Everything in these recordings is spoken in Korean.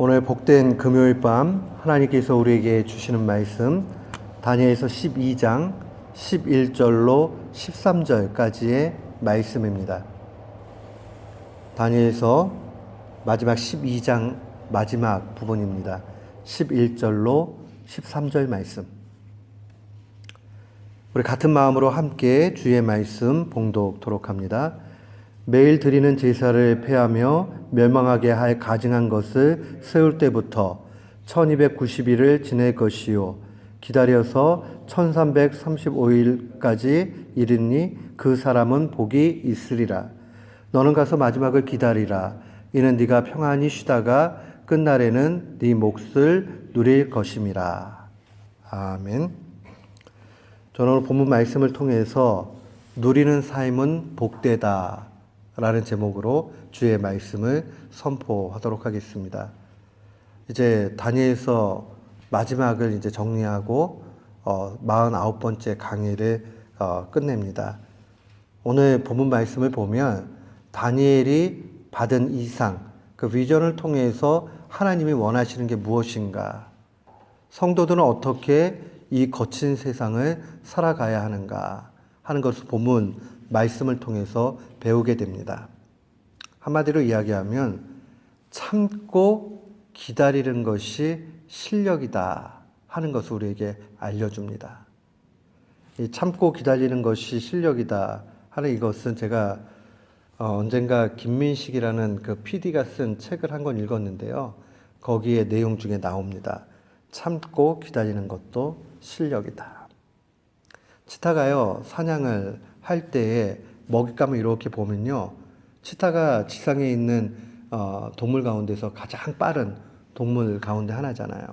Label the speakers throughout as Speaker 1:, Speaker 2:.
Speaker 1: 오늘 복된 금요일 밤 하나님께서 우리에게 주시는 말씀 다니엘서 12장 11절로 13절까지의 말씀입니다. 다니엘서 마지막 12장 마지막 부분입니다. 11절로 13절 말씀. 우리 같은 마음으로 함께 주의 말씀 봉독토록 합니다. 매일 드리는 제사를 폐하며 멸망하게 할 가증한 것을 세울 때부터 1290일을 지낼 것이요 기다려서 1335일까지 이르니 그 사람은 복이 있으리라. 너는 가서 마지막을 기다리라. 이는 네가 평안히 쉬다가 끝날에는 네 몫을 누릴 것임이라. 아멘. 저는 오늘 본문 말씀을 통해서 누리는 삶은 복되다 라는 제목으로 주의 말씀을 선포하도록 하겠습니다. 이제 다니엘서 마지막을 이제 정리하고 49번째 강의를 끝냅니다. 오늘 본문 말씀을 보면 다니엘이 받은 이상, 그 비전을 통해서 하나님이 원하시는 게 무엇인가, 성도들은 어떻게 이 거친 세상을 살아가야 하는가 하는 것을 본문 말씀을 통해서 배우게 됩니다. 한마디로 이야기하면 참고 기다리는 것이 실력이다 하는 것을 우리에게 알려줍니다. 이 참고 기다리는 것이 실력이다 하는 이것은 제가 언젠가 김민식이라는 그 PD가 쓴 책을 한 권 읽었는데요. 거기에 내용 중에 나옵니다. 참고 기다리는 것도 실력이다. 치타가요, 사냥을 할 때에 먹잇감을 이렇게 보면요, 치타가 지상에 있는 동물 가운데서 가장 빠른 동물 가운데 하나잖아요.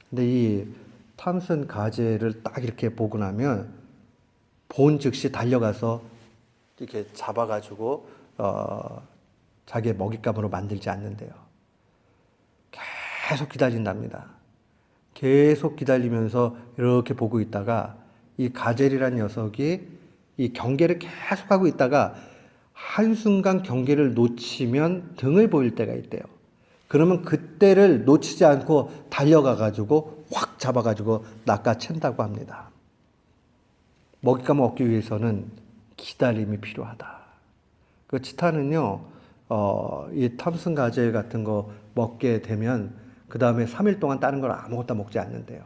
Speaker 1: 근데 이 탐슨 가젤을 딱 이렇게 보고 나면 본 즉시 달려가서 이렇게 잡아가지고 자기의 먹잇감으로 만들지 않는데요. 계속 기다린답니다. 계속 기다리면서 이렇게 보고 있다가 이 가젤이라는 녀석이 이 경계를 계속하고 있다가 한순간 경계를 놓치면 등을 보일 때가 있대요. 그러면 그때를 놓치지 않고 달려가가지고 확 잡아가지고 낚아챈다고 합니다. 먹잇감을 얻기 위해서는 기다림이 필요하다. 그 치타는요, 이 탐슨 가젤 같은 거 먹게 되면 그 다음에 3일 동안 다른 걸 아무것도 먹지 않는데요.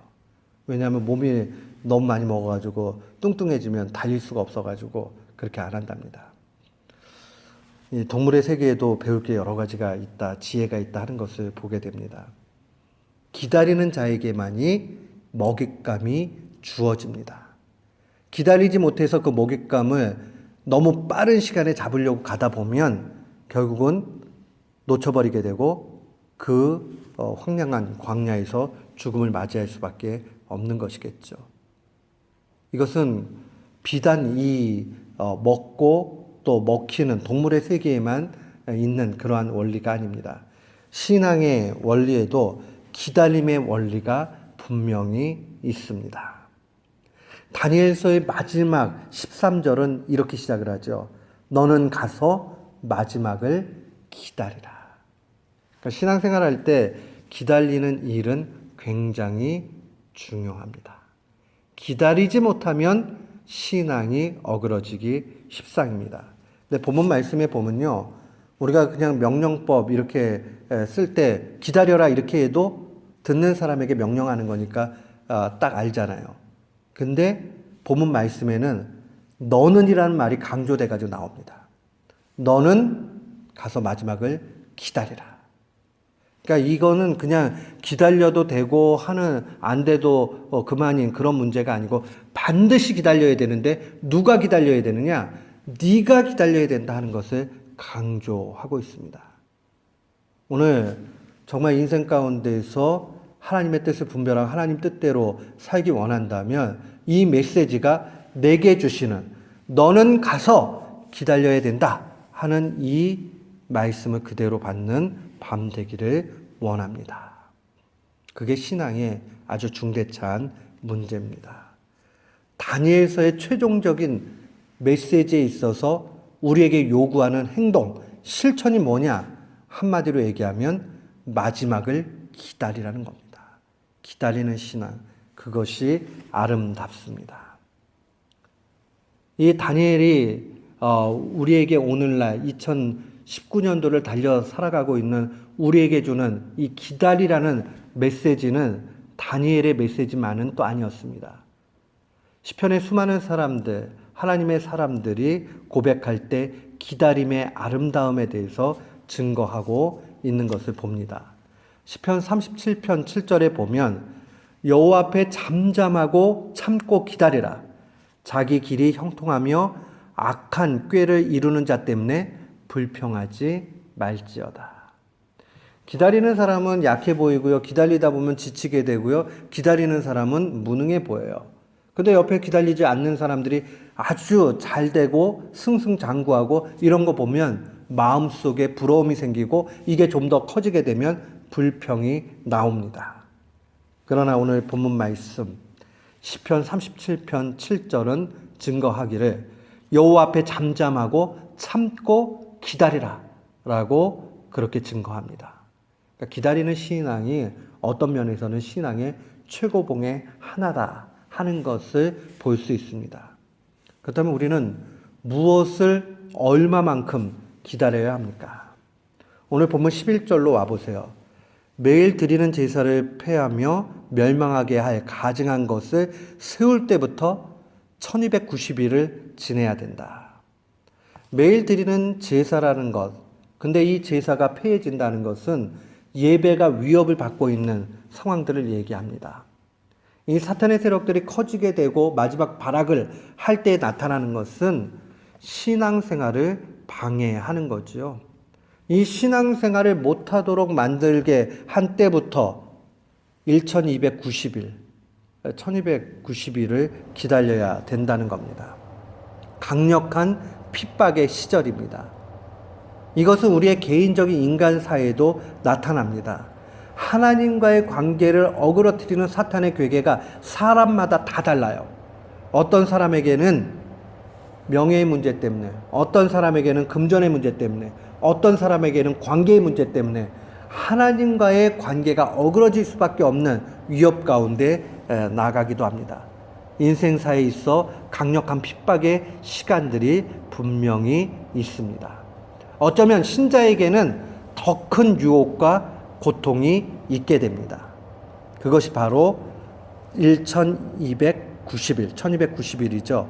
Speaker 1: 왜냐하면 몸이 너무 많이 먹어가지고 뚱뚱해지면 달릴 수가 없어가지고 그렇게 안 한답니다. 이 동물의 세계에도 배울 게 여러 가지가 있다, 지혜가 있다 하는 것을 보게 됩니다. 기다리는 자에게만이 먹잇감이 주어집니다. 기다리지 못해서 그 먹잇감을 너무 빠른 시간에 잡으려고 가다 보면 결국은 놓쳐버리게 되고 그 황량한 광야에서 죽음을 맞이할 수밖에 없는 것이겠죠. 이것은 비단 이 먹고 또 먹히는 동물의 세계에만 있는 그러한 원리가 아닙니다. 신앙의 원리에도 기다림의 원리가 분명히 있습니다. 다니엘서의 마지막 13절은 이렇게 시작을 하죠. 너는 가서 마지막을 기다리라. 그러니까 신앙생활 할 때 기다리는 일은 굉장히 중요합니다. 기다리지 못하면 신앙이 어그러지기 십상입니다. 근데 본문 말씀에 보면요, 우리가 그냥 명령법 이렇게 쓸 때 기다려라 이렇게 해도 듣는 사람에게 명령하는 거니까 딱 알잖아요. 근데 본문 말씀에는 너는 이라는 말이 강조돼 가지고 나옵니다. 너는 가서 마지막을 기다리라. 그러니까 이거는 그냥 기다려도 되고 안 돼도 그만인 그런 문제가 아니고 반드시 기다려야 되는데 누가 기다려야 되느냐? 네가 기다려야 된다 하는 것을 강조하고 있습니다. 오늘 정말 인생 가운데서 하나님의 뜻을 분별하고 하나님 뜻대로 살기 원한다면 이 메시지가 내게 주시는 너는 가서 기다려야 된다 하는 이 말씀을 그대로 받는 밤 되기를 원합니다. 그게 신앙의 아주 중대찬 문제입니다. 다니엘서의 최종적인 메시지에 있어서 우리에게 요구하는 행동, 실천이 뭐냐? 한마디로 얘기하면 마지막을 기다리라는 겁니다. 기다리는 신앙, 그것이 아름답습니다. 이 다니엘이 우리에게 오늘날 2019년도를 달려 살아가고 있는 우리에게 주는 이 기다리라는 메시지는 다니엘의 메시지만은 또 아니었습니다. 시편의 수많은 사람들, 하나님의 사람들이 고백할 때 기다림의 아름다움에 대해서 증거하고 있는 것을 봅니다. 시편 37편 7절에 보면 여호와 앞에 잠잠하고 참고 기다리라. 자기 길이 형통하며 악한 꾀를 이루는 자 때문에 불평하지 말지어다. 기다리는 사람은 약해 보이고요. 기다리다 보면 지치게 되고요. 기다리는 사람은 무능해 보여요. 근데 옆에 기다리지 않는 사람들이 아주 잘 되고 승승장구하고 이런 거 보면 마음속에 부러움이 생기고 이게 좀 더 커지게 되면 불평이 나옵니다. 그러나 오늘 본문 말씀 시편 37편 7절은 증거하기를 여호와 앞에 잠잠하고 참고 기다리라 라고 그렇게 증거합니다. 그러니까 기다리는 신앙이 어떤 면에서는 신앙의 최고봉의 하나다 하는 것을 볼 수 있습니다. 그렇다면 우리는 무엇을 얼마만큼 기다려야 합니까? 오늘 본문 11절로 와보세요. 매일 드리는 제사를 폐하며 멸망하게 할 가증한 것을 세울 때부터 1290일을 지내야 된다. 매일 드리는 제사라는 것, 근데 이 제사가 폐해진다는 것은 예배가 위협을 받고 있는 상황들을 얘기합니다. 이 사탄의 세력들이 커지게 되고 마지막 발악을 할 때 나타나는 것은 신앙생활을 방해하는 거죠. 이 신앙생활을 못하도록 만들게 한 때부터 1290일, 1290일을 기다려야 된다는 겁니다. 강력한 핍박의 시절입니다. 이것은 우리의 개인적인 인간사에도 나타납니다. 하나님과의 관계를 어그러뜨리는 사탄의 괴계가 사람마다 다 달라요. 어떤 사람에게는 명예의 문제 때문에, 어떤 사람에게는 금전의 문제 때문에, 어떤 사람에게는 관계의 문제 때문에 하나님과의 관계가 어그러질 수밖에 없는 위협 가운데 나가기도 합니다. 인생사에 있어 강력한 핍박의 시간들이 분명히 있습니다. 어쩌면 신자에게는 더 큰 유혹과 고통이 있게 됩니다. 그것이 바로 1290일, 1290일이죠.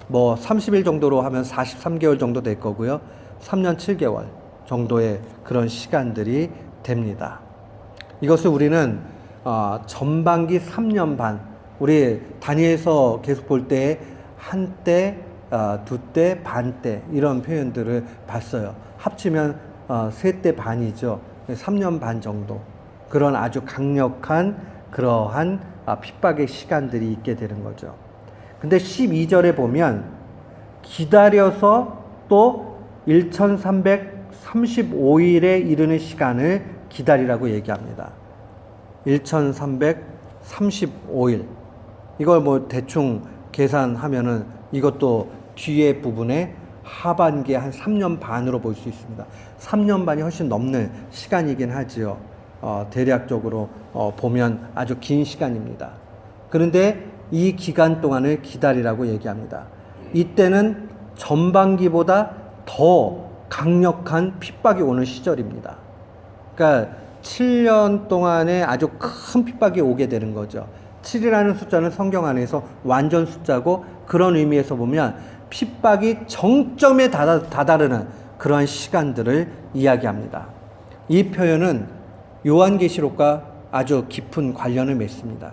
Speaker 1: 30일 정도로 하면 43개월 정도 될 거고요. 3년 7개월 정도의 그런 시간들이 됩니다. 이것을 우리는 전반기 3년 반, 우리 다니엘서 계속 볼 때 한때, 두때, 반때 이런 표현들을 봤어요. 합치면 3때 반이죠. 3년 반 정도. 그런 아주 강력한 그러한 핍박의 시간들이 있게 되는 거죠. 근데 12절에 보면 기다려서 또 1335일에 이르는 시간을 기다리라고 얘기합니다. 1335일. 이걸 대충 계산하면은 이것도 뒤에 부분에 하반기에 한 3년 반으로 볼 수 있습니다. 3년 반이 훨씬 넘는 시간이긴 하지요. 대략적으로 보면 아주 긴 시간입니다. 그런데 이 기간 동안을 기다리라고 얘기합니다. 이때는 전반기보다 더 강력한 핍박이 오는 시절입니다. 그러니까 7년 동안에 아주 큰 핍박이 오게 되는 거죠. 7이라는 숫자는 성경 안에서 완전 숫자고 그런 의미에서 보면 핍박이 정점에 다다르는 그러한 시간들을 이야기합니다. 이 표현은 요한계시록과 아주 깊은 관련을 맺습니다.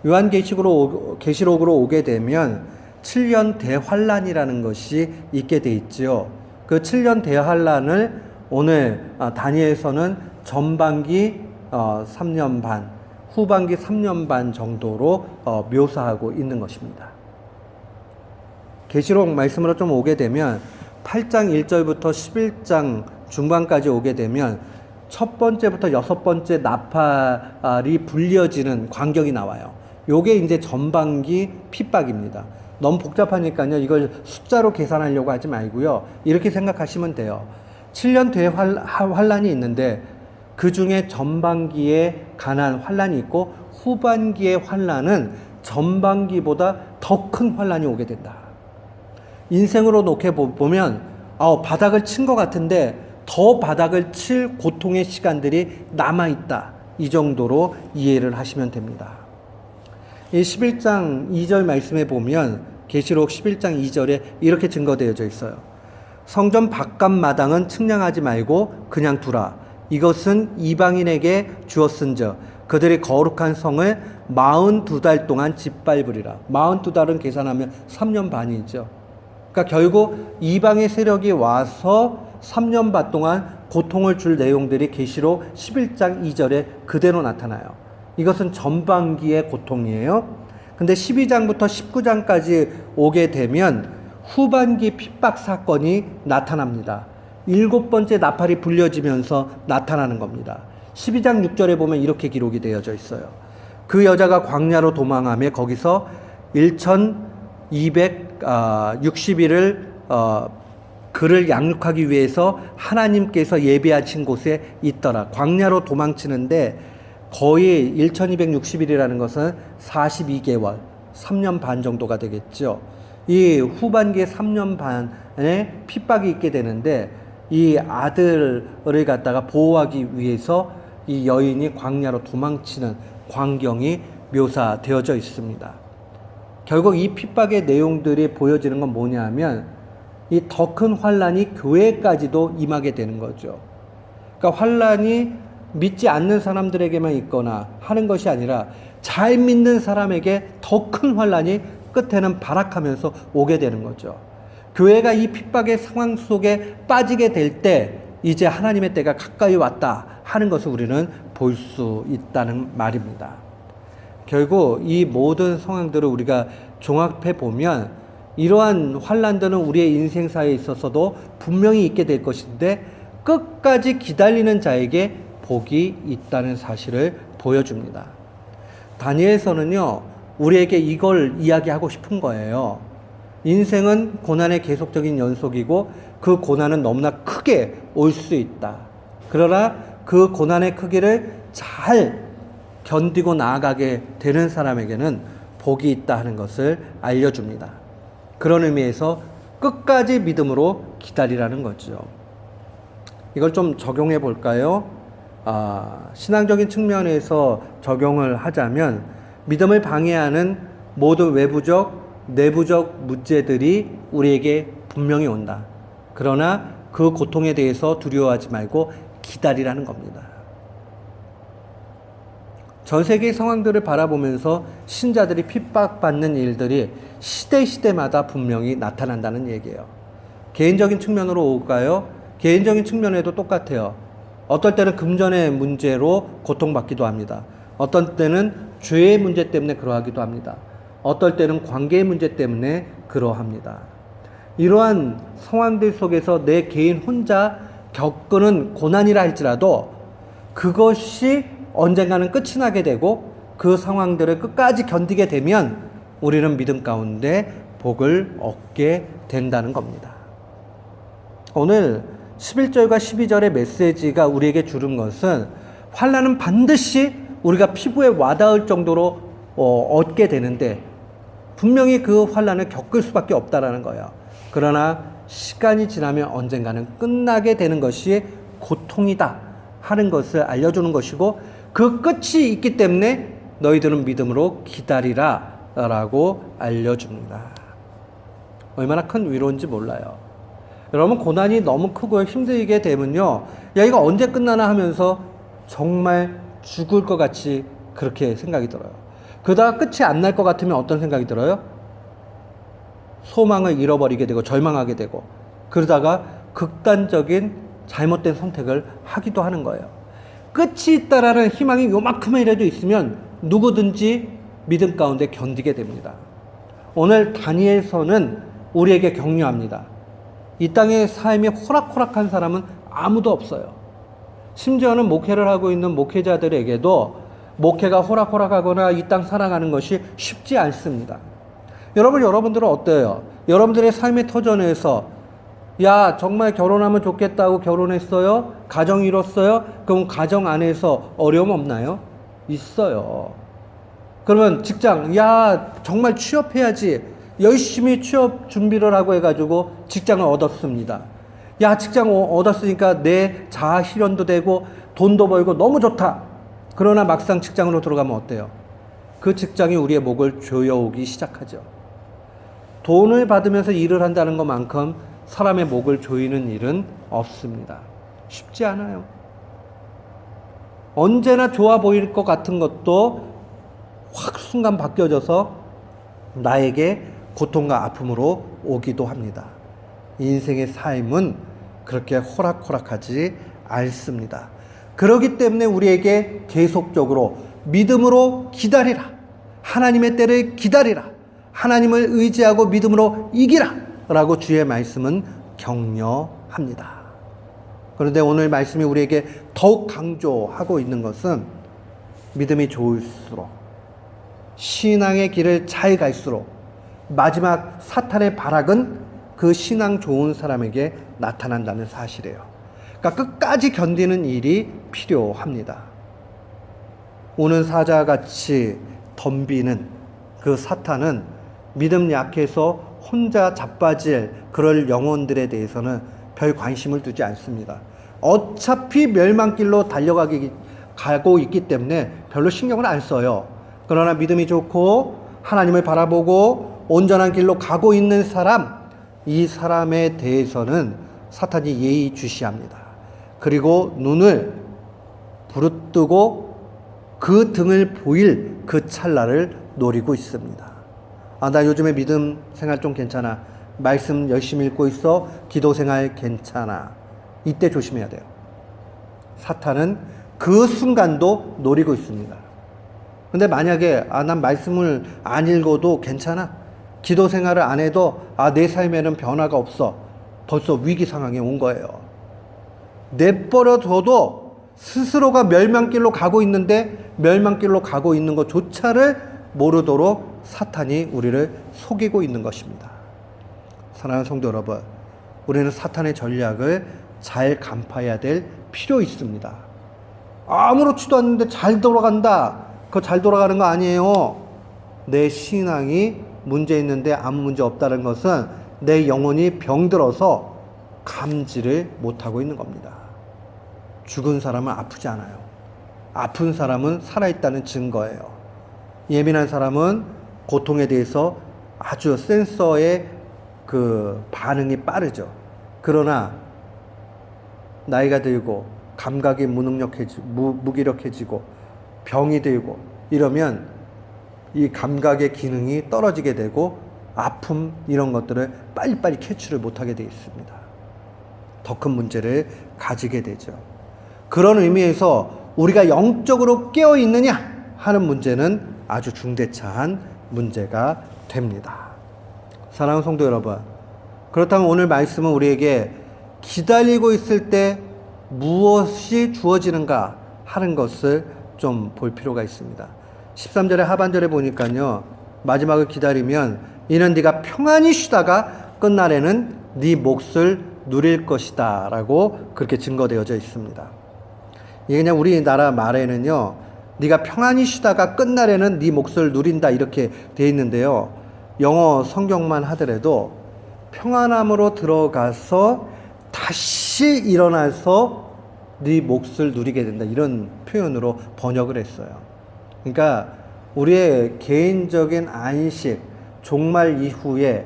Speaker 1: 요한계시록으로 오게 되면 7년 대환란이라는 것이 있게 돼 있지요. 그 7년 대환란을 오늘 다니엘서는 전반기 3년 반, 후반기 3년 반 정도로 묘사하고 있는 것입니다. 계시록 말씀으로 좀 오게 되면 8장 1절부터 11장 중반까지 오게 되면 첫 번째부터 여섯 번째 나팔이 불려지는 광경이 나와요. 요게 이제 전반기 핍박입니다. 너무 복잡하니까요. 이걸 숫자로 계산하려고 하지 말고요. 이렇게 생각하시면 돼요. 7년 대환란이 있는데 그 중에 전반기에 가난 환란이 있고 후반기의 환란은 전반기보다 더 큰 환란이 오게 된다. 인생으로 놓게 보면 바닥을 친 것 같은데 더 바닥을 칠 고통의 시간들이 남아있다. 이 정도로 이해를 하시면 됩니다. 이 11장 2절 말씀에 보면 계시록 11장 2절에 이렇게 증거되어져 있어요. 성전 바깥 마당은 측량하지 말고 그냥 두라. 이것은 이방인에게 주었은즉 그들이 거룩한 성을 42달 동안 짓밟으리라. 42달은 계산하면 3년 반이죠. 그러니까 결국 이방의 세력이 와서 3년 반 동안 고통을 줄 내용들이 계시록 11장 2절에 그대로 나타나요. 이것은 전반기의 고통이에요. 근데 12장부터 19장까지 오게 되면 후반기 핍박 사건이 나타납니다. 7번째 나팔이 불려지면서 나타나는 겁니다. 12장 6절에 보면 이렇게 기록이 되어져 있어요. 그 여자가 광야로 도망하며 거기서 1260일을 그를 양육하기 위해서 하나님께서 예비하신 곳에 있더라. 광야로 도망치는데 거의 1260일이라는 것은 42개월, 3년 반 정도가 되겠죠. 이 후반기에 3년 반의 핍박이 있게 되는데 이 아들을 갖다가 보호하기 위해서 이 여인이 광야로 도망치는 광경이 묘사되어져 있습니다. 결국 이 핍박의 내용들이 보여지는 건 뭐냐 하면 이 더 큰 환란이 교회까지도 임하게 되는 거죠. 그러니까 환란이 믿지 않는 사람들에게만 있거나 하는 것이 아니라 잘 믿는 사람에게 더 큰 환란이 끝에는 발악하면서 오게 되는 거죠. 교회가 이 핍박의 상황 속에 빠지게 될 때 이제 하나님의 때가 가까이 왔다 하는 것을 우리는 볼 수 있다는 말입니다. 결국 이 모든 상황들을 우리가 종합해 보면 이러한 환란들은 우리의 인생사에 있어서도 분명히 있게 될 것인데 끝까지 기다리는 자에게 복이 있다는 사실을 보여줍니다. 다니엘서는요, 우리에게 이걸 이야기하고 싶은 거예요. 인생은 고난의 계속적인 연속이고 그 고난은 너무나 크게 올 수 있다. 그러나 그 고난의 크기를 잘 견디고 나아가게 되는 사람에게는 복이 있다 하는 것을 알려줍니다. 그런 의미에서 끝까지 믿음으로 기다리라는 거죠. 이걸 좀 적용해 볼까요? 신앙적인 측면에서 적용을 하자면 믿음을 방해하는 모든 외부적, 내부적 문제들이 우리에게 분명히 온다. 그러나 그 고통에 대해서 두려워하지 말고 기다리라는 겁니다. 전 세계의 상황들을 바라보면서 신자들이 핍박받는 일들이 시대마다 분명히 나타난다는 얘기예요. 개인적인 측면으로 올까요? 개인적인 측면에도 똑같아요. 어떨 때는 금전의 문제로 고통받기도 합니다. 어떤 때는 죄의 문제 때문에 그러하기도 합니다. 어떨 때는 관계의 문제 때문에 그러합니다. 이러한 상황들 속에서 내 개인 혼자 겪는 고난이라 할지라도 그것이 언젠가는 끝이 나게 되고 그 상황들을 끝까지 견디게 되면 우리는 믿음 가운데 복을 얻게 된다는 겁니다. 오늘 11절과 12절의 메시지가 우리에게 주는 것은 환난은 반드시 우리가 피부에 와닿을 정도로 얻게 되는데 분명히 그 환난을 겪을 수밖에 없다라는 거예요. 그러나 시간이 지나면 언젠가는 끝나게 되는 것이 고통이다 하는 것을 알려주는 것이고 그 끝이 있기 때문에 너희들은 믿음으로 기다리라 라고 알려줍니다. 얼마나 큰 위로인지 몰라요. 여러분 고난이 너무 크고 힘들게 되면요, 야 이거 언제 끝나나 하면서 정말 죽을 것 같이 그렇게 생각이 들어요. 그러다가 끝이 안 날 것 같으면 어떤 생각이 들어요? 소망을 잃어버리게 되고 절망하게 되고 그러다가 극단적인 잘못된 선택을 하기도 하는 거예요. 끝이 있다라는 희망이 요만큼이라도 있으면 누구든지 믿음 가운데 견디게 됩니다. 오늘 다니엘서는 우리에게 격려합니다. 이 땅의 삶이 호락호락한 사람은 아무도 없어요. 심지어는 목회를 하고 있는 목회자들에게도 목회가 호락호락하거나 이 땅 살아가는 것이 쉽지 않습니다. 여러분들은 어때요? 여러분들의 삶의 터전에서 야, 정말 결혼하면 좋겠다고 결혼했어요? 가정 이뤘어요? 그럼 가정 안에서 어려움 없나요? 있어요. 그러면 직장, 야, 정말 취업해야지. 열심히 취업 준비를 하고 해가지고 직장을 얻었습니다. 야, 직장 얻었으니까 내 자아 실현도 되고 돈도 벌고 너무 좋다. 그러나 막상 직장으로 들어가면 어때요? 그 직장이 우리의 목을 조여오기 시작하죠. 돈을 받으면서 일을 한다는 것만큼 사람의 목을 조이는 일은 없습니다. 쉽지 않아요. 언제나 좋아 보일 것 같은 것도 확 순간 바뀌어져서 나에게 고통과 아픔으로 오기도 합니다. 인생의 삶은 그렇게 호락호락하지 않습니다. 그렇기 때문에 우리에게 계속적으로 믿음으로 기다리라. 하나님의 때를 기다리라. 하나님을 의지하고 믿음으로 이기라. 라고 주의 말씀은 격려합니다. 그런데 오늘 말씀이 우리에게 더욱 강조하고 있는 것은 믿음이 좋을수록 신앙의 길을 잘 갈수록 마지막 사탄의 발악은 그 신앙 좋은 사람에게 나타난다는 사실이에요. 그러니까 끝까지 견디는 일이 필요합니다. 오는 사자같이 덤비는 그 사탄은 믿음 약해서 혼자 자빠질 그럴 영혼들에 대해서는 별 관심을 두지 않습니다. 어차피 멸망길로 가고 있기 때문에 별로 신경을 안 써요. 그러나 믿음이 좋고 하나님을 바라보고 온전한 길로 가고 있는 사람, 이 사람에 대해서는 사탄이 예의주시합니다. 그리고 눈을 부릅뜨고 그 등을 보일 그 찰나를 노리고 있습니다. 아, 나 요즘에 믿음 생활 좀 괜찮아. 말씀 열심히 읽고 있어. 기도 생활 괜찮아. 이때 조심해야 돼요. 사탄은 그 순간도 노리고 있습니다. 근데 만약에 난 말씀을 안 읽어도 괜찮아. 기도 생활을 안 해도 내 삶에는 변화가 없어. 벌써 위기 상황에 온 거예요. 내버려둬도 스스로가 멸망길로 가고 있는데 멸망길로 가고 있는 것조차를 모르도록 사탄이 우리를 속이고 있는 것입니다. 사랑하는 성도 여러분, 우리는 사탄의 전략을 잘 간파해야 될 필요 있습니다. 아무렇지도 않은데 잘 돌아간다. 그거 잘 돌아가는 거 아니에요. 내 신앙이 문제 있는데 아무 문제 없다는 것은 내 영혼이 병들어서 감지를 못하고 있는 겁니다. 죽은 사람은 아프지 않아요. 아픈 사람은 살아있다는 증거예요. 예민한 사람은 고통에 대해서 아주 센서의 그 반응이 빠르죠. 그러나 나이가 들고 감각이 무기력해지고 병이 들고 이러면 이 감각의 기능이 떨어지게 되고 아픔 이런 것들을 빨리빨리 캐치를 못하게 되어 있습니다. 더 큰 문제를 가지게 되죠. 그런 의미에서 우리가 영적으로 깨어 있느냐 하는 문제는 아주 중대차한 문제가 됩니다. 사랑하는 성도 여러분, 그렇다면 오늘 말씀은 우리에게 기다리고 있을 때 무엇이 주어지는가 하는 것을 좀 볼 필요가 있습니다. 13절의 하반절에 보니까요, 마지막을 기다리면 이는 네가 평안히 쉬다가 끝날에는 네 몫을 누릴 것이다 라고 그렇게 증거되어져 있습니다. 이게 그냥 우리나라 말에는요, 네가 평안히 쉬다가 끝날에는 네 몫을 누린다 이렇게 돼 있는데요, 영어 성경만 하더라도 평안함으로 들어가서 다시 일어나서 네 몫을 누리게 된다 이런 표현으로 번역을 했어요. 그러니까 우리의 개인적인 안식, 종말 이후에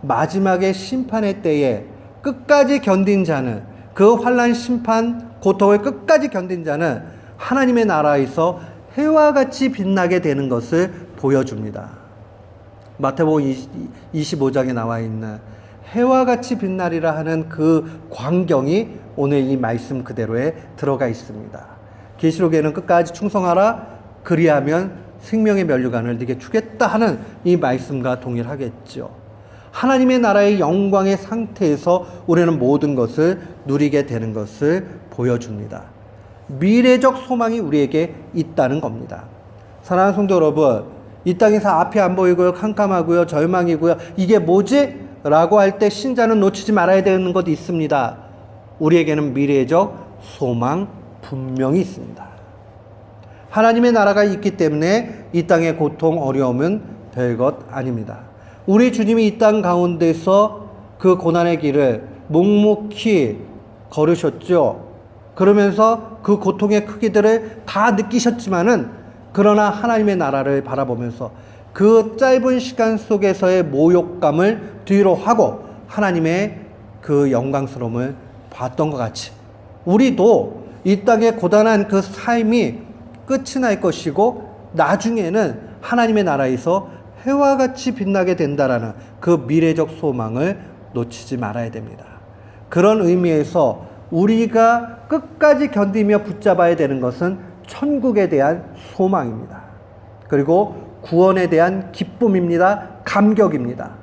Speaker 1: 마지막의 심판의 때에 끝까지 견딘 자는, 그 환난 심판 고통을 끝까지 견딘 자는 하나님의 나라에서 해와 같이 빛나게 되는 것을 보여줍니다. 마태복음 25장에 나와 있는 해와 같이 빛나리라 하는 그 광경이 오늘 이 말씀 그대로에 들어가 있습니다. 계시록에는 끝까지 충성하라, 그리하면 생명의 면류관을 네게 주겠다 하는 이 말씀과 동일하겠죠. 하나님의 나라의 영광의 상태에서 우리는 모든 것을 누리게 되는 것을 보여줍니다. 미래적 소망이 우리에게 있다는 겁니다. 사랑하는 성도 여러분, 이 땅에서 앞이 안 보이고요, 캄캄하고요, 절망이고요, 이게 뭐지? 라고 할 때 신자는 놓치지 말아야 되는 것이 있습니다. 우리에게는 미래적 소망 분명히 있습니다. 하나님의 나라가 있기 때문에 이 땅의 고통, 어려움은 별것 아닙니다. 우리 주님이 이 땅 가운데서 그 고난의 길을 묵묵히 걸으셨죠. 그러면서 그 고통의 크기들을 다 느끼셨지만은 그러나 하나님의 나라를 바라보면서 그 짧은 시간 속에서의 모욕감을 뒤로 하고 하나님의 그 영광스러움을 봤던 것 같이 우리도 이 땅의 고단한 그 삶이 끝이 날 것이고 나중에는 하나님의 나라에서 해와 같이 빛나게 된다라는 그 미래적 소망을 놓치지 말아야 됩니다. 그런 의미에서 우리가 끝까지 견디며 붙잡아야 되는 것은 천국에 대한 소망입니다. 그리고 구원에 대한 기쁨입니다. 감격입니다.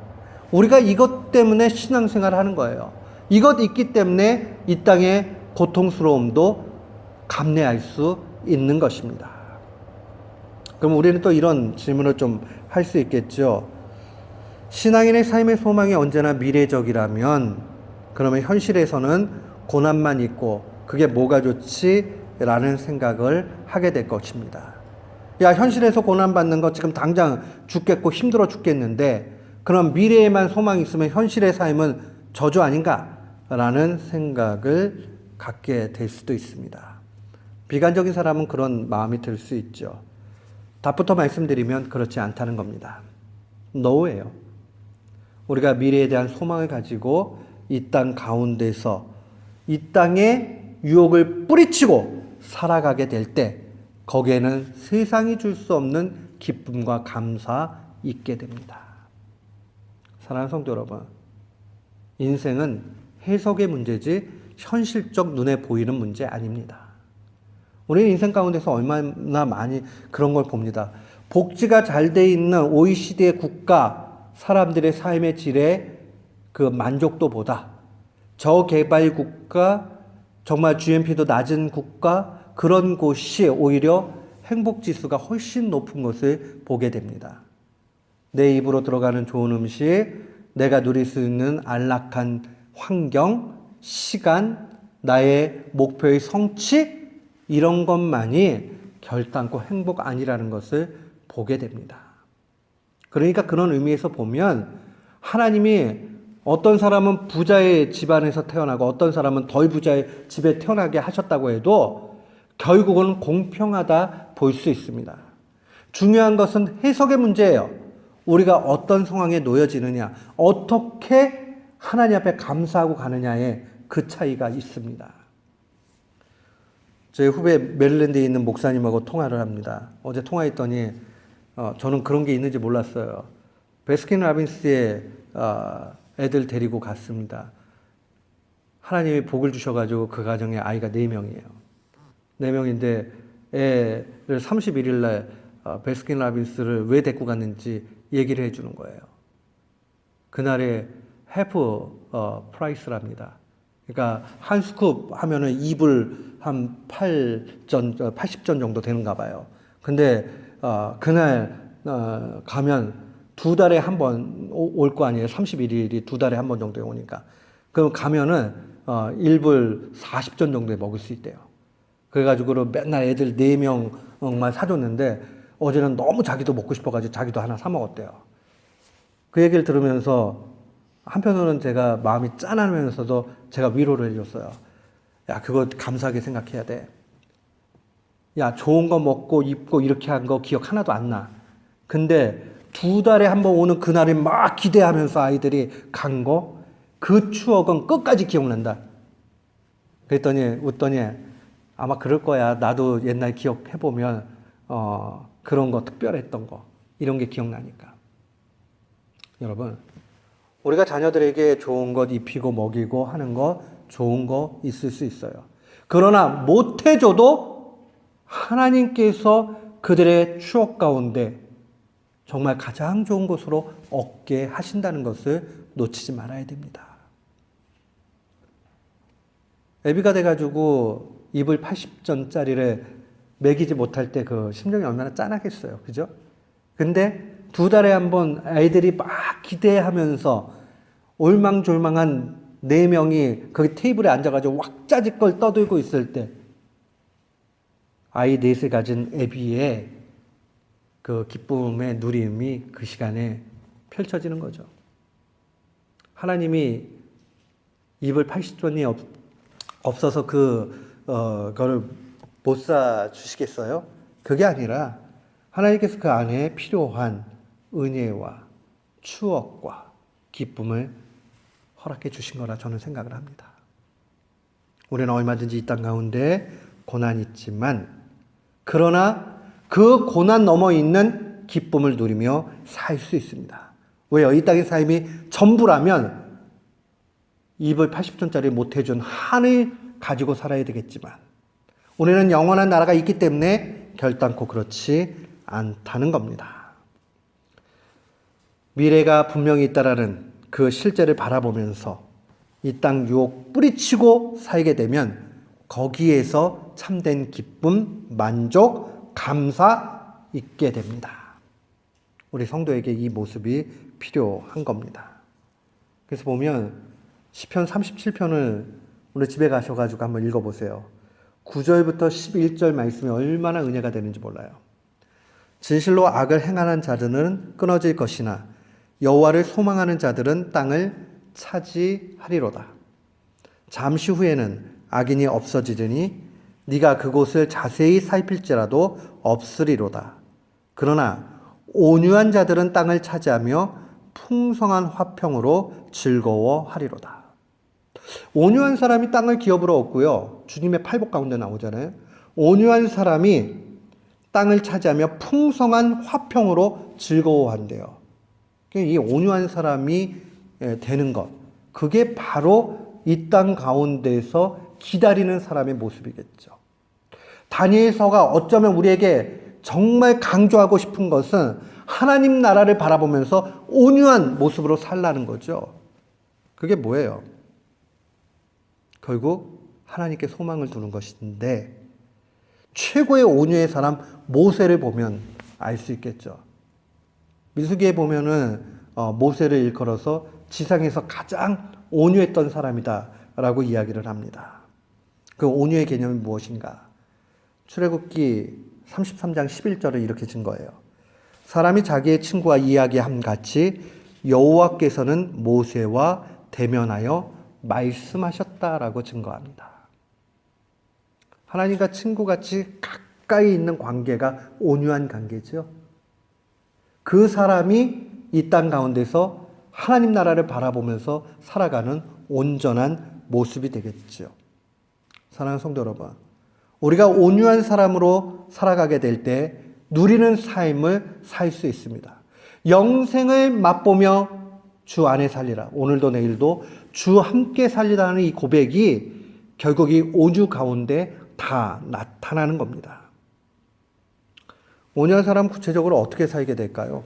Speaker 1: 우리가 이것 때문에 신앙생활을 하는 거예요. 이것 있기 때문에 이 땅의 고통스러움도 감내할 수 있는 것입니다. 그럼 우리는 또 이런 질문을 좀 할 수 있겠죠. 신앙인의 삶의 소망이 언제나 미래적이라면 그러면 현실에서는 고난만 있고 그게 뭐가 좋지? 라는 생각을 하게 될 것입니다. 야, 현실에서 고난받는 거 지금 당장 죽겠고 힘들어 죽겠는데 그럼 미래에만 소망이 있으면 현실의 삶은 저주 아닌가? 라는 생각을 갖게 될 수도 있습니다. 비관적인 사람은 그런 마음이 들 수 있죠. 답부터 말씀드리면 그렇지 않다는 겁니다. 노예요. 우리가 미래에 대한 소망을 가지고 이 땅 가운데서 이 땅의 유혹을 뿌리치고 살아가게 될 때 거기에는 세상이 줄 수 없는 기쁨과 감사 있게 됩니다. 사랑하는 성도 여러분, 인생은 해석의 문제지 현실적 눈에 보이는 문제 아닙니다. 우리 인생 가운데서 얼마나 많이 그런 걸 봅니다. 복지가 잘 돼 있는 OECD의 국가 사람들의 삶의 질의 그 만족도보다 저개발 국가, 정말 GNP도 낮은 국가, 그런 곳이 오히려 행복지수가 훨씬 높은 것을 보게 됩니다. 내 입으로 들어가는 좋은 음식, 내가 누릴 수 있는 안락한 환경, 시간, 나의 목표의 성취, 이런 것만이 결단코 행복 아니라는 것을 보게 됩니다. 그러니까 그런 의미에서 보면 하나님이 어떤 사람은 부자의 집안에서 태어나고 어떤 사람은 덜 부자의 집에 태어나게 하셨다고 해도 결국은 공평하다 볼 수 있습니다. 중요한 것은 해석의 문제예요. 우리가 어떤 상황에 놓여지느냐, 어떻게 하나님 앞에 감사하고 가느냐에 그 차이가 있습니다. 제 후배 메릴랜드에 있는 목사님하고 통화를 합니다. 어제 통화했더니 저는 그런 게 있는지 몰랐어요. 베스킨라빈스에 애들 데리고 갔습니다. 하나님이 복을 주셔가지고 그 가정에 아이가 4명이에요. 4명인데 애를 31일 날 베스킨라빈스를 왜 데리고 갔는지 얘기를 해주는 거예요. 그날의 해프 프라이스랍니다. 그러니까 한 스쿱 하면은 2불 한 80전 정도 되는가 봐요. 근데 그날 가면 2달에 한 번 올 거 아니에요. 31일이 2달에 한 번 정도에 오니까. 그럼 가면은 1불 40전 정도에 먹을 수 있대요. 그래가지고 맨날 애들 4명만 사줬는데 어제는 너무 자기도 먹고 싶어가지고 자기도 하나 사 먹었대요. 그 얘기를 들으면서 한편으로는 제가 마음이 짠하면서도 제가 위로를 해줬어요. 야, 그거 감사하게 생각해야 돼. 야, 좋은 거 먹고 입고 이렇게 한 거 기억 하나도 안 나. 근데 2달에 한 번 오는 그날에 막 기대하면서 아이들이 간 거, 그 추억은 끝까지 기억난다. 그랬더니 웃더니 아마 그럴 거야. 나도 옛날 기억해보면 그런 거 특별했던 거 이런 게 기억나니까. 여러분, 우리가 자녀들에게 좋은 것 입히고 먹이고 하는 거 좋은 거 있을 수 있어요. 그러나 못해줘도 하나님께서 그들의 추억 가운데 정말 가장 좋은 것으로 얻게 하신다는 것을 놓치지 말아야 됩니다. 애비가 돼가지고 이불 80전짜리를 먹이지 못할 때 그 심정이 얼마나 짠하겠어요. 그죠? 근데 2달에 한 번 아이들이 막 기대하면서 올망졸망한 네 명이 거기 테이블에 앉아가지고 왁자지껄 떠들고 있을 때 아이 넷을 가진 애비의 그 기쁨의 누림이 그 시간에 펼쳐지는 거죠. 하나님이 이불 80전이 없어서 그거를 못 사 주시겠어요? 그게 아니라 하나님께서 그 안에 필요한 은혜와 추억과 기쁨을 허락해 주신 거라 저는 생각을 합니다. 우리는 얼마든지 이 땅 가운데 고난이 있지만 그러나 그 고난 너머 있는 기쁨을 누리며 살 수 있습니다. 왜요? 이 땅의 삶이 전부라면 이불 80톤짜리 못해준 한을 가지고 살아야 되겠지만 우리는 영원한 나라가 있기 때문에 결단코 그렇지 않다는 겁니다. 미래가 분명히 있다라는 그 실제를 바라보면서 이 땅 유혹 뿌리치고 살게 되면 거기에서 참된 기쁨, 만족, 감사 있게 됩니다. 우리 성도에게 이 모습이 필요한 겁니다. 그래서 보면 시편 37편을 오늘 집에 가셔가지고 한번 읽어보세요. 9절부터 11절 말씀이 얼마나 은혜가 되는지 몰라요. 진실로 악을 행하는 자들은 끊어질 것이나 여호와를 소망하는 자들은 땅을 차지하리로다. 잠시 후에는 악인이 없어지리니 네가 그곳을 자세히 살필지라도 없으리로다. 그러나 온유한 자들은 땅을 차지하며 풍성한 화평으로 즐거워하리로다. 온유한 사람이 땅을 기업으로 얻고요. 주님의 팔복 가운데 나오잖아요. 온유한 사람이 땅을 차지하며 풍성한 화평으로 즐거워한대요. 이 온유한 사람이 되는 것, 그게 바로 이 땅 가운데서 기다리는 사람의 모습이겠죠. 다니엘서가 어쩌면 우리에게 정말 강조하고 싶은 것은 하나님 나라를 바라보면서 온유한 모습으로 살라는 거죠. 그게 뭐예요? 결국 하나님께 소망을 두는 것인데 최고의 온유의 사람 모세를 보면 알 수 있겠죠. 민수기에 보면은 모세를 일컬어서 지상에서 가장 온유했던 사람이다라고 이야기를 합니다. 그 온유의 개념이 무엇인가? 출애굽기 33장 11절을 이렇게 증거해요. 사람이 자기의 친구와 이야기함 같이 여호와께서는 모세와 대면하여 말씀하셨다라고 증거합니다. 하나님과 친구같이 가까이 있는 관계가 온유한 관계죠. 그 사람이 이 땅 가운데서 하나님 나라를 바라보면서 살아가는 온전한 모습이 되겠죠. 사랑하는 성도 여러분, 우리가 온유한 사람으로 살아가게 될 때 누리는 삶을 살 수 있습니다. 영생을 맛보며 주 안에 살리라. 오늘도 내일도 주 함께 살리라는 이 고백이 결국 이 온유 가운데 다 나타나는 겁니다. 온유한 사람 구체적으로 어떻게 살게 될까요?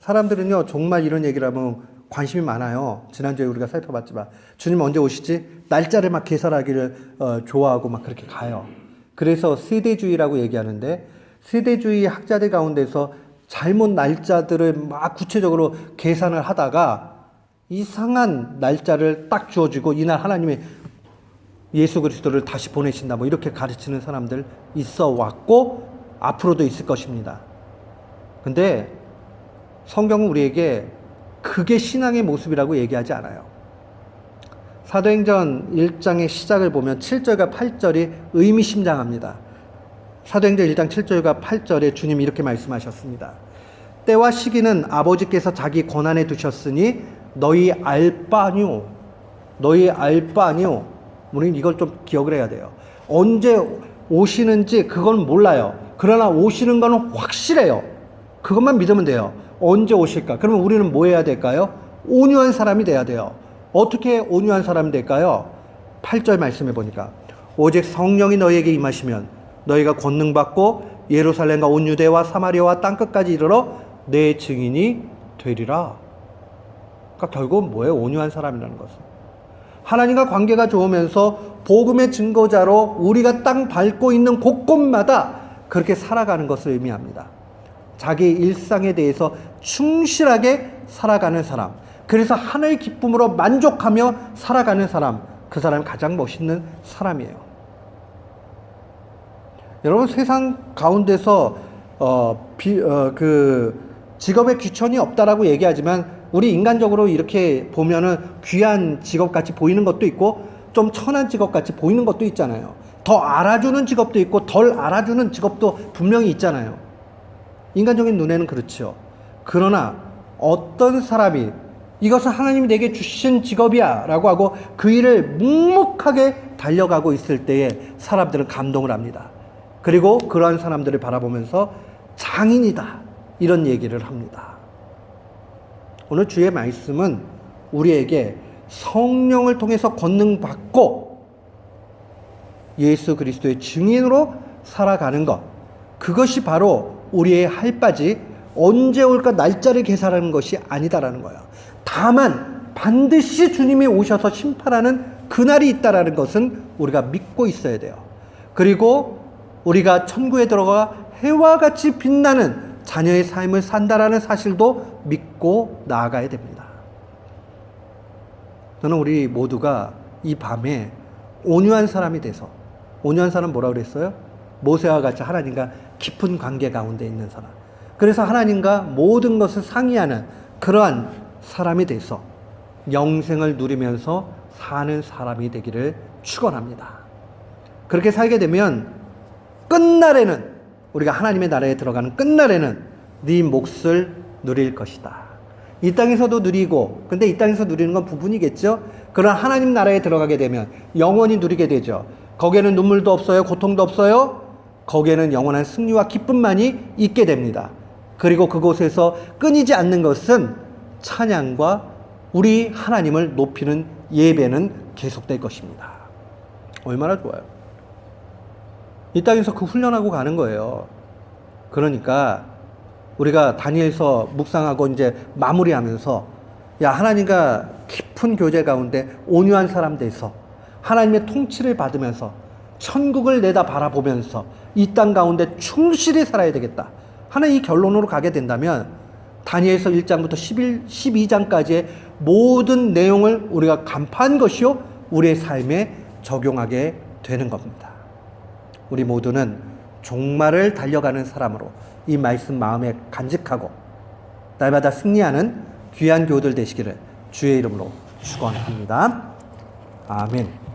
Speaker 1: 사람들은요, 정말 이런 얘기를 하면 관심이 많아요. 지난주에 우리가 살펴봤지만 주님 언제 오시지? 날짜를 막 계산하기를 좋아하고 막 그렇게 가요. 그래서 세대주의라고 얘기하는데 세대주의 학자들 가운데서 잘못 날짜들을 막 구체적으로 계산을 하다가 이상한 날짜를 딱 주어지고 이날 하나님이 예수 그리스도를 다시 보내신다 뭐 이렇게 가르치는 사람들 있어 왔고 앞으로도 있을 것입니다. 근데 성경은 우리에게 그게 신앙의 모습이라고 얘기하지 않아요. 사도행전 1장의 시작을 보면 7절과 8절이 의미심장합니다. 사도행전 1장 7절과 8절에 주님이 이렇게 말씀하셨습니다. 때와 시기는 아버지께서 자기 권한에 두셨으니 너희 알 바 아니오. 너희 알 바 아니오. 우리는 이걸 좀 기억을 해야 돼요. 언제 오시는지 그건 몰라요. 그러나 오시는 건 확실해요. 그것만 믿으면 돼요. 언제 오실까? 그러면 우리는 뭐 해야 될까요? 온유한 사람이 돼야 돼요. 어떻게 온유한 사람이 될까요? 8절 말씀해 보니까 오직 성령이 너희에게 임하시면 너희가 권능 받고 예루살렘과 온 유대와 사마리아와 땅끝까지 이르러 내 증인이 되리라. 그러니까 결국은 뭐예요? 온유한 사람이라는 것은 하나님과 관계가 좋으면서 복음의 증거자로 우리가 땅 밟고 있는 곳곳마다 그렇게 살아가는 것을 의미합니다. 자기 일상에 대해서 충실하게 살아가는 사람, 그래서 하나의 기쁨으로 만족하며 살아가는 사람, 그 사람이 가장 멋있는 사람이에요. 여러분, 세상 가운데서 직업에 귀천이 없다라고 얘기하지만 우리 인간적으로 이렇게 보면은 귀한 직업같이 보이는 것도 있고 좀 천한 직업같이 보이는 것도 있잖아요. 더 알아주는 직업도 있고 덜 알아주는 직업도 분명히 있잖아요. 인간적인 눈에는 그렇죠. 그러나 어떤 사람이 이것은 하나님이 내게 주신 직업이야 라고 하고 그 일을 묵묵하게 달려가고 있을 때에 사람들은 감동을 합니다. 그리고 그러한 사람들을 바라보면서 장인이다 이런 얘기를 합니다. 오늘 주의 말씀은 우리에게 성령을 통해서 권능받고 예수 그리스도의 증인으로 살아가는 것, 그것이 바로 우리의 할 바지 언제 올까 날짜를 계산하는 것이 아니다라는 거예요. 다만 반드시 주님이 오셔서 심판하는 그날이 있다라는 것은 우리가 믿고 있어야 돼요. 그리고 우리가 천국에 들어가 해와 같이 빛나는 자녀의 삶을 산다라는 사실도 믿고 나아가야 됩니다. 저는 우리 모두가 이 밤에 온유한 사람이 돼서, 온유한 사람 뭐라고 그랬어요? 모세와 같이 하나님과 깊은 관계 가운데 있는 사람. 그래서 하나님과 모든 것을 상의하는 그러한 사람이 돼서 영생을 누리면서 사는 사람이 되기를 축원합니다. 그렇게 살게 되면 끝날에는, 우리가 하나님의 나라에 들어가는 끝날에는 네 몫을 누릴 것이다. 이 땅에서도 누리고, 근데 이 땅에서 누리는 건 부분이겠죠. 그러나 하나님 나라에 들어가게 되면 영원히 누리게 되죠. 거기에는 눈물도 없어요, 고통도 없어요. 거기에는 영원한 승리와 기쁨만이 있게 됩니다. 그리고 그곳에서 끊이지 않는 것은 찬양과 우리 하나님을 높이는 예배는 계속될 것입니다. 얼마나 좋아요. 이 땅에서 그 훈련하고 가는 거예요. 그러니까 우리가 다니엘서 묵상하고 이제 마무리하면서, 야, 하나님과 깊은 교제 가운데 온유한 사람 돼서 하나님의 통치를 받으면서 천국을 내다 바라보면서 이 땅 가운데 충실히 살아야 되겠다 하는 이 결론으로 가게 된다면 다니엘서 1장부터 12장까지의 모든 내용을 우리가 간파한 것이요 우리의 삶에 적용하게 되는 겁니다. 우리 모두는 종말을 달려가는 사람으로 이 말씀 마음에 간직하고 날마다 승리하는 귀한 교우들 되시기를 주의 이름으로 축원합니다. 아멘.